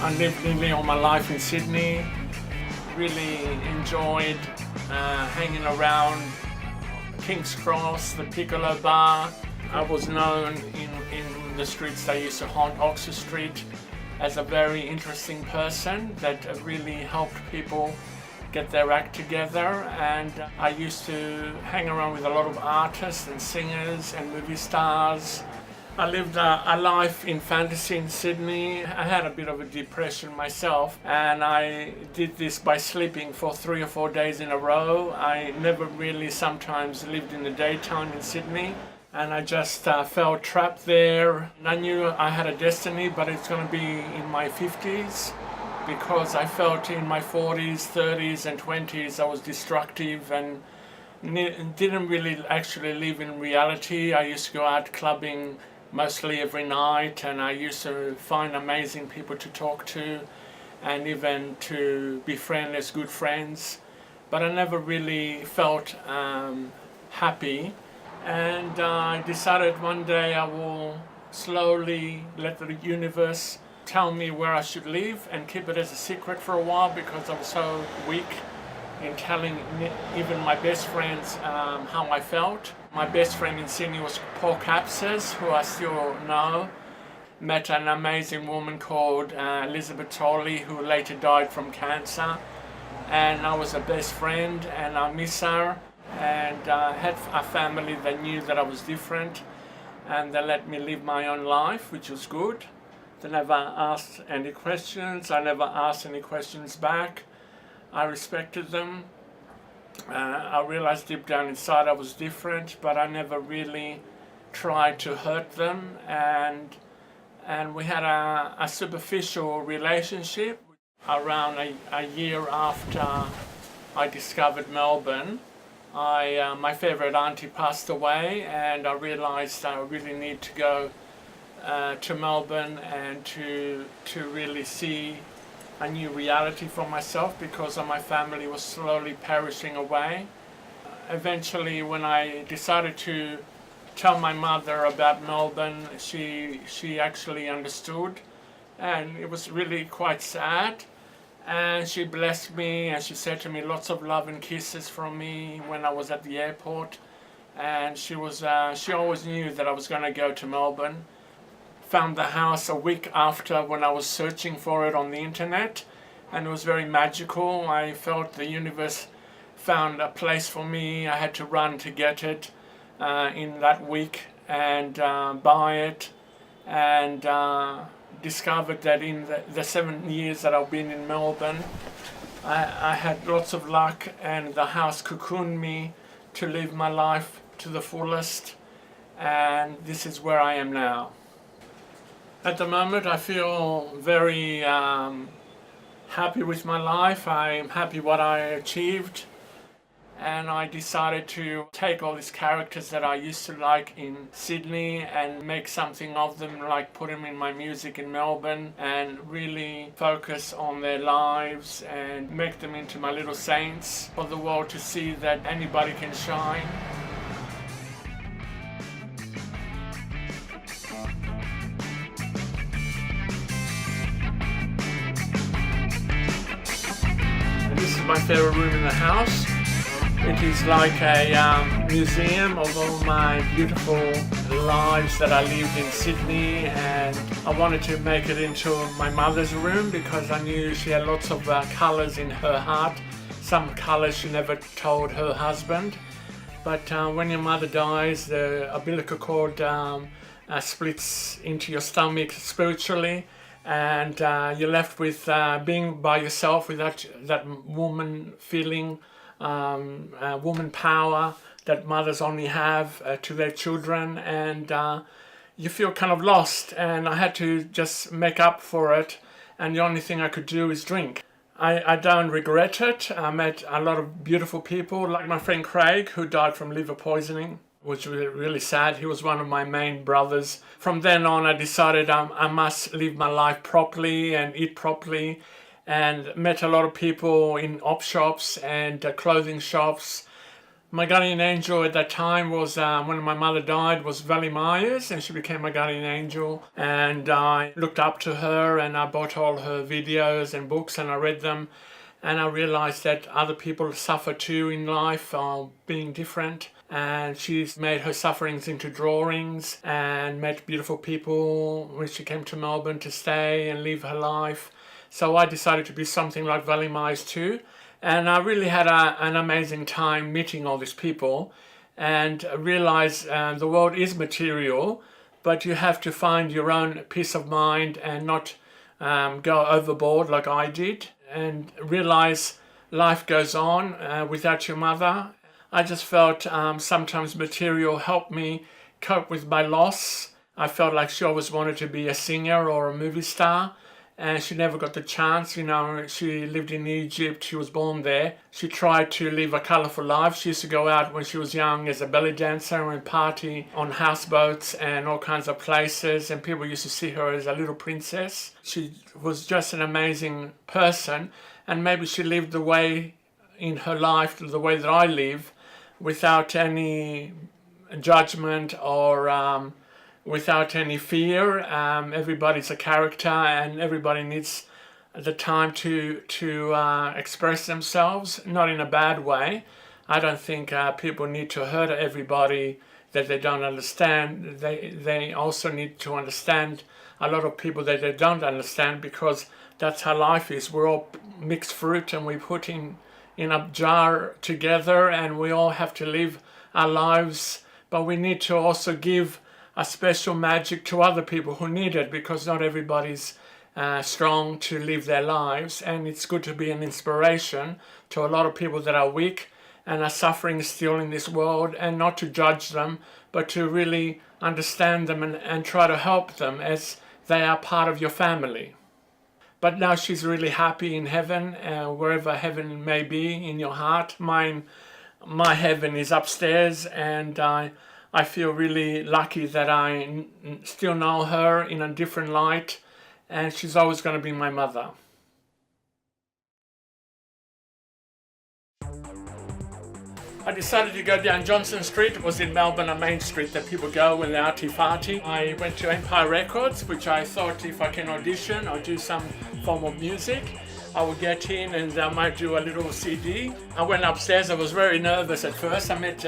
I lived nearly all my life in Sydney. Really enjoyed hanging around King's Cross, the Piccolo Bar. I was known in the streets that used to haunt Oxford Street as a very interesting person that really helped people get their act together, and I used to hang around with a lot of artists and singers and movie stars. I lived a life in fantasy in Sydney. I had a bit of a depression myself, and I did this by sleeping for 3 or 4 days in a row. I never really sometimes lived in the daytime in Sydney, and I just felt trapped there. And I knew I had a destiny, but it's going to be in my 50s, because I felt in my 40s, 30s and 20s I was destructive and didn't really actually live in reality. I used to go out clubbing mostly every night, and I used to find amazing people to talk to and even to befriend as good friends, but I never really felt happy. And I decided one day I will slowly let the universe tell me where I should live and keep it as a secret for a while, because I was so weak in telling even my best friends how I felt. My best friend in Sydney was Paul Capses, who I still know. Met an amazing woman called Elizabeth Tolley, who later died from cancer, and I was her best friend, and I miss her. And I had a family that knew that I was different, and they let me live my own life, which was good. They never asked any questions. I never asked any questions back. I respected them. I realized deep down inside I was different, but I never really tried to hurt them. And we had a superficial relationship. Around a year after I discovered Melbourne, my favorite auntie passed away, and I realized I really need to go to Melbourne and to really see a new reality for myself, because my family was slowly perishing away. Eventually, when I decided to tell my mother about Melbourne, she actually understood, and it was really quite sad. And she blessed me, and she said to me lots of love and kisses from me when I was at the airport. And she always knew that I was going to go to Melbourne. Found the house a week after when I was searching for it on the internet, and it was very magical. I felt the universe found a place for me. I had to run to get it in that week and buy it, and discovered that in the 7 years that I've been in Melbourne, I had lots of luck, and the house cocooned me to live my life to the fullest, and this is where I am now. At the moment, I feel very happy with my life. I'm happy what I achieved, and I decided to take all these characters that I used to like in Sydney and make something of them, like put them in my music in Melbourne, and really focus on their lives and make them into my little saints for the world to see that anybody can shine. This is my favorite room in the house. It is like a museum of all my beautiful lives that I lived in Sydney, and I wanted to make it into my mother's room because I knew she had lots of colours in her heart, some colours she never told her husband. But when your mother dies, the umbilical cord splits into your stomach spiritually, and you're left with being by yourself with that woman feeling, woman power that mothers only have to their children, and you feel kind of lost. And I had to just make up for it, and the only thing I could do is drink. I don't regret it. I met a lot of beautiful people, like my friend Craig, who died from liver poisoning, which was really sad. He was one of my main brothers. From then on, I decided I must live my life properly and eat properly, and met a lot of people in op shops and clothing shops. My guardian angel at that time was, when my mother died, was Valley Myers, and she became my guardian angel. And I looked up to her, and I bought all her videos and books, and I read them. And I realized that other people suffer too in life, being different. And she's made her sufferings into drawings and met beautiful people when she came to Melbourne to stay and live her life. So I decided to be something like Valley Myers too. And I really had an amazing time meeting all these people and realized the world is material, but you have to find your own peace of mind and not go overboard like I did, and realize life goes on without your mother. I just felt sometimes material helped me cope with my loss. I felt like she always wanted to be a singer or a movie star, and she never got the chance. You know, she lived in Egypt, she was born there. She tried to live a colourful life. She used to go out when she was young as a belly dancer and party on houseboats and all kinds of places, and people used to see her as a little princess. She was just an amazing person, and maybe she lived the way in her life, the way that I live, without any judgment or without any fear. Everybody's a character, and everybody needs the time to express themselves, not in a bad way. I don't think people need to hurt everybody that they don't understand. They also need to understand a lot of people that they don't understand, because that's how life is. We're all mixed fruit, and we put in a jar together, and we all have to live our lives, but we need to also give a special magic to other people who need it, because not everybody's strong to live their lives, and it's good to be an inspiration to a lot of people that are weak and are suffering still in this world, and not to judge them, but to really understand them and try to help them as they are part of your family. But now she's really happy in heaven, wherever heaven may be in your heart. My heaven is upstairs, and I feel really lucky that I still know her in a different light, and she's always going to be my mother. I decided to go down Johnson Street. It was in Melbourne, a main street that people go when they're arty-farty. I went to Empire Records, which I thought if I can audition or do some form of music, I would get in and I might do a little CD. I went upstairs. I was very nervous at first. I met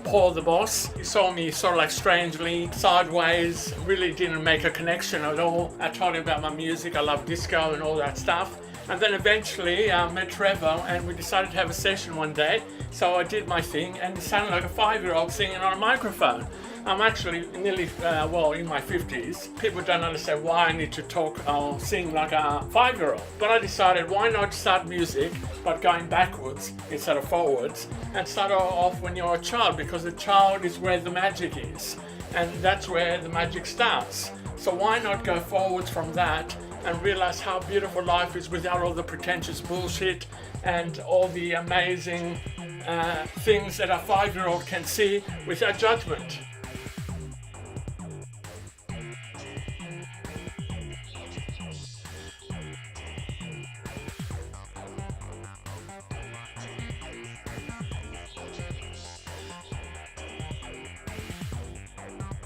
Paul, the boss. He saw me sort of like strangely, sideways, really didn't make a connection at all. I told him about my music. I love disco and all that stuff. And then eventually I met Trevor, and we decided to have a session one day. So I did my thing, and it sounded like a 5-year-old singing on a microphone. I'm actually nearly, in my 50s. People don't understand why I need to talk or sing like a 5-year-old. But I decided, why not start music but going backwards instead of forwards, and start off when you're a child, because the child is where the magic is, and that's where the magic starts. So why not go forwards from that and realize how beautiful life is without all the pretentious bullshit and all the amazing things that a 5-year-old can see without judgment.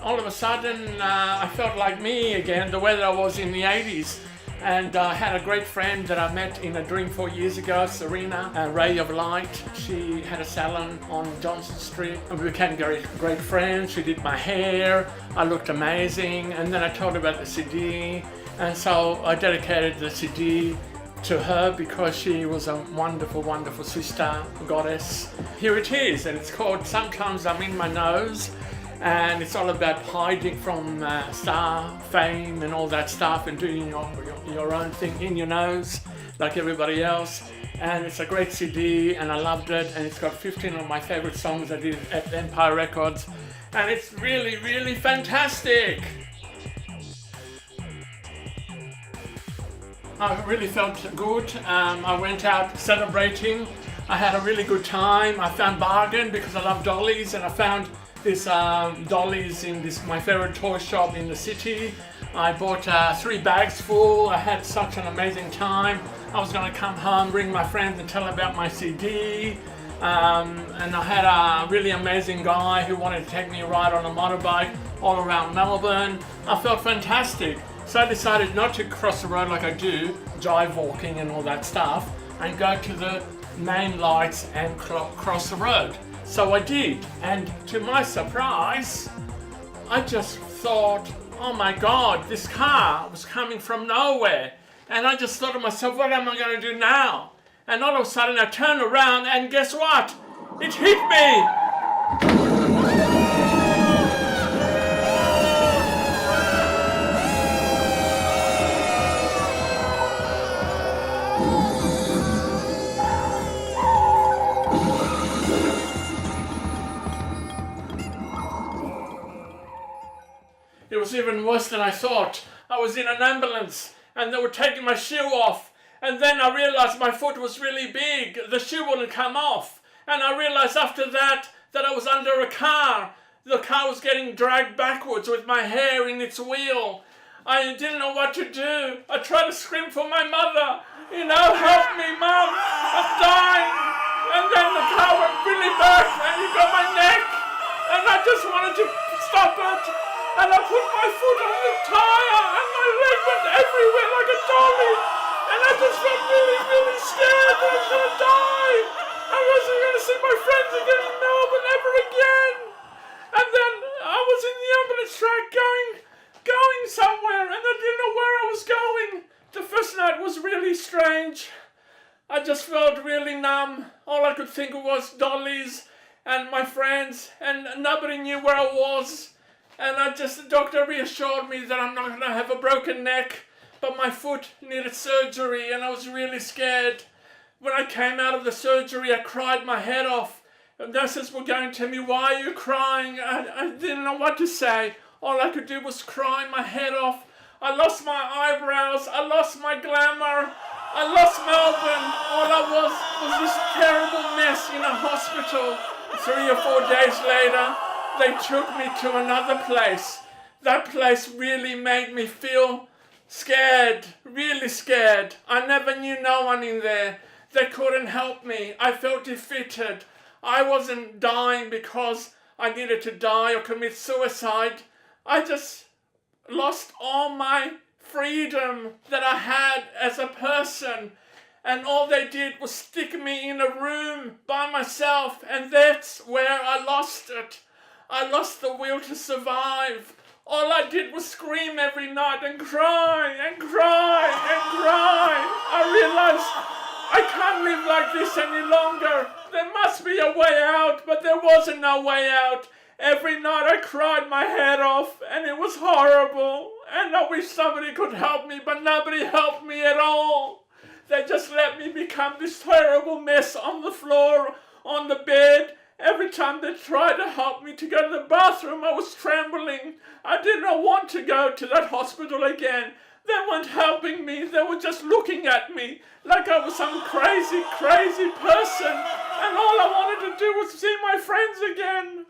All of a sudden, I felt like me again, the way that I was in the 80s. And I had a great friend that I met in a dream 4 years ago, Serena, a ray of light. She had a salon on Johnson Street, and we became great friends. She did my hair, I looked amazing, and then I told her about the CD. And so I dedicated the CD to her, because she was a wonderful, wonderful sister, goddess. Here it is, and it's called Sometimes I'm in My Nose. And it's all about hiding from star fame and all that stuff, and doing your own thing in your nose like everybody else. And it's a great CD, and I loved it, and it's got 15 of my favorite songs I did at Empire Records, and it's really, really fantastic. I really felt good. I went out celebrating. I had a really good time. I found bargain because I love Dollies, and I found this Dollies in my favorite toy shop in the city. I bought 3 bags full. I had such an amazing time. I was going to come home, bring my friends and tell them about my CD. And I had a really amazing guy who wanted to take me a ride on a motorbike all around Melbourne. I felt fantastic. So I decided not to cross the road like I do, jive walking and all that stuff, and go to the main lights and cross the road. So I did, and to my surprise, I just thought, oh my God, this car was coming from nowhere. And I just thought to myself, what am I going to do now? And all of a sudden I turned around and guess what? It hit me! It was even worse than I thought. I was in an ambulance and they were taking my shoe off. And then I realized my foot was really big. The shoe wouldn't come off. And I realized after that I was under a car. The car was getting dragged backwards with my hair in its wheel. I didn't know what to do. I tried to scream for my mother. You know, help me, Mum. I'm dying. And then the car went really back and it got my neck. And I just wanted to stop it. And I put my foot on the tire and my leg went everywhere like a dolly. And I just felt really, really scared that I was going to die. I wasn't going to see my friends again in Melbourne ever again. And then I was in the ambulance track going somewhere and I didn't know where I was going. The first night was really strange. I just felt really numb. All I could think of was Dollies and my friends and nobody knew where I was. And the doctor reassured me that I'm not going to have a broken neck, but my foot needed surgery and I was really scared. When I came out of the surgery, I cried my head off. The nurses were going to me, why are you crying? I didn't know what to say. All I could do was cry my head off. I lost my eyebrows, I lost my glamour, I lost Melbourne. All I was this terrible mess in a hospital. 3 or 4 days later, they took me to another place. That place really made me feel scared, really scared. I never knew no one in there. They couldn't help me. I felt defeated. I wasn't dying because I needed to die or commit suicide. I just lost all my freedom that I had as a person. And all they did was stick me in a room by myself, and that's where I lost it. I lost the will to survive. All I did was scream every night and cry and cry and cry. I realized I can't live like this any longer. There must be a way out, but there wasn't no way out. Every night I cried my head off and it was horrible. And I wish somebody could help me, but nobody helped me at all. They just let me become this terrible mess on the floor, on the bed. Every time they tried to help me to go to the bathroom, I was trembling. I did not want to go to that hospital again. They weren't helping me. They were just looking at me like I was some crazy, crazy person. And all I wanted to do was see my friends again.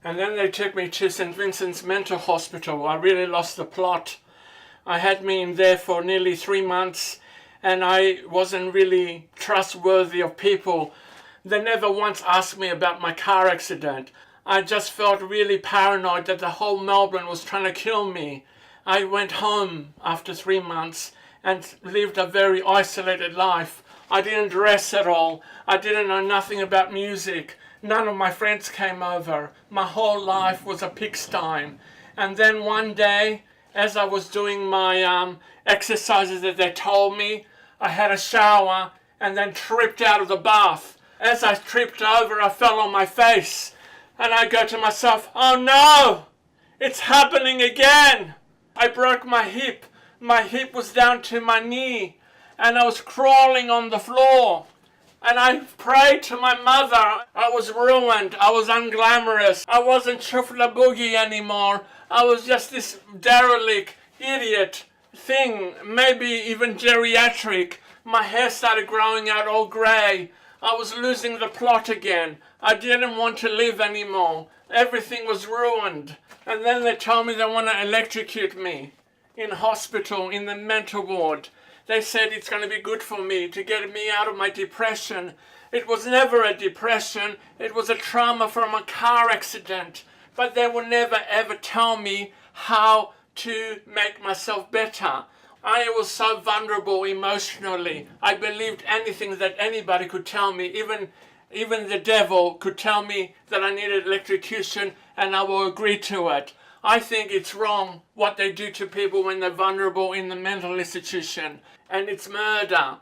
And then they took me to St. Vincent's Mental Hospital. I really lost the plot. I had me in there for nearly 3 months. And I wasn't really trustworthy of people. They never once asked me about my car accident. I just felt really paranoid that the whole Melbourne was trying to kill me. I went home after 3 months and lived a very isolated life. I didn't dress at all. I didn't know nothing about music. None of my friends came over. My whole life was a pigsty. And then one day, as I was doing my exercises that they told me, I had a shower and then tripped out of the bath. As I tripped over, I fell on my face. And I go to myself, oh no, it's happening again. I broke my hip. My hip was down to my knee. And I was crawling on the floor. And I prayed to my mother. I was ruined. I was unglamorous. I wasn't Choofla Boogie anymore. I was just this derelict, idiot thing, maybe even geriatric. My hair started growing out all grey. I was losing the plot again. I didn't want to live anymore. Everything was ruined. And then they told me they want to electrocute me in hospital, in the mental ward. They said it's going to be good for me, to get me out of my depression. It was never a depression. It was a trauma from a car accident. But they will never ever tell me how to make myself better. I was so vulnerable emotionally. I believed anything that anybody could tell me. Even the devil could tell me that I needed electrocution, and I will agree to it. I think it's wrong what they do to people when they're vulnerable in the mental institution, and it's murder.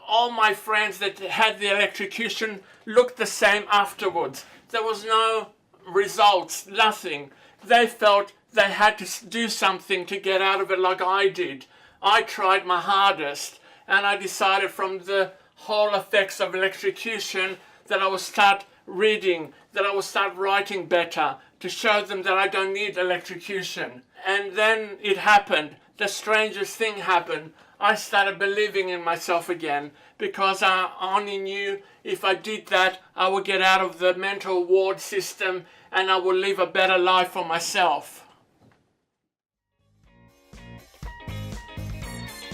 All my friends that had the electrocution looked the same afterwards. There was no results, nothing. They felt they had to do something to get out of it like I did. I tried my hardest, and I decided from the whole effects of electrocution that I would start reading, that I would start writing better, to show them that I don't need electrocution. And then it happened. The strangest thing happened. I started believing in myself again, because I only knew if I did that, I would get out of the mental ward system and I would live a better life for myself.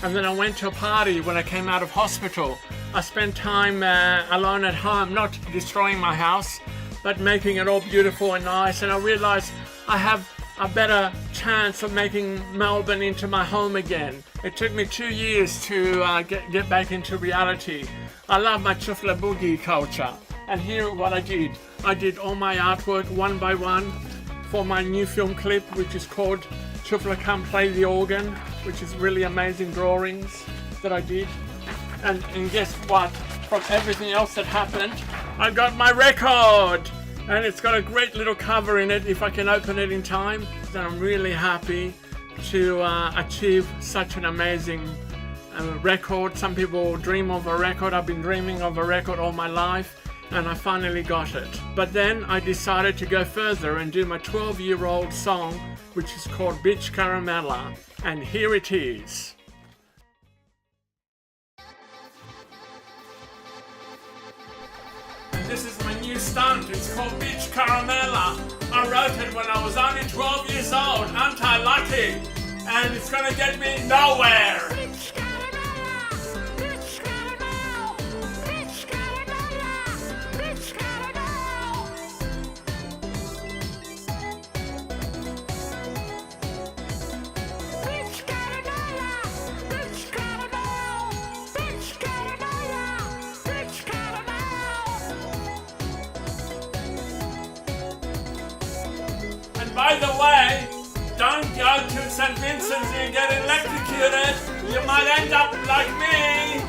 And then I went to a party when I came out of hospital. I spent time alone at home, not destroying my house, but making it all beautiful and nice. And I realized I have a better chance of making Melbourne into my home again. It took me 2 years to get back into reality. I love my Choofla Boogie culture. And here what I did. I did all my artwork one by one for my new film clip, which is called Choofla Come Play the Organ, which is really amazing drawings that I did. And guess what? From everything else that happened, I got my record! And it's got a great little cover in it. If I can open it in time, then I'm really happy to achieve such an amazing record. Some people dream of a record. I've been dreaming of a record all my life, and I finally got it. But then I decided to go further and do my 12-year-old song, which is called Bitch Caramella. And here it is. This is my new stunt. It's called Bitch Caramella. I wrote it when I was only 12 years old. Aren't I lucky? And it's gonna get me nowhere. Bitch Caramella, Bitch Caramella, Bitch Caramella, Bitch Caramella. Bitch Caramella, Bitch Caramella, Bitch Caramella, Bitch Caramella. By the way, don't go to St. Vincent's and get electrocuted. You might end up like me.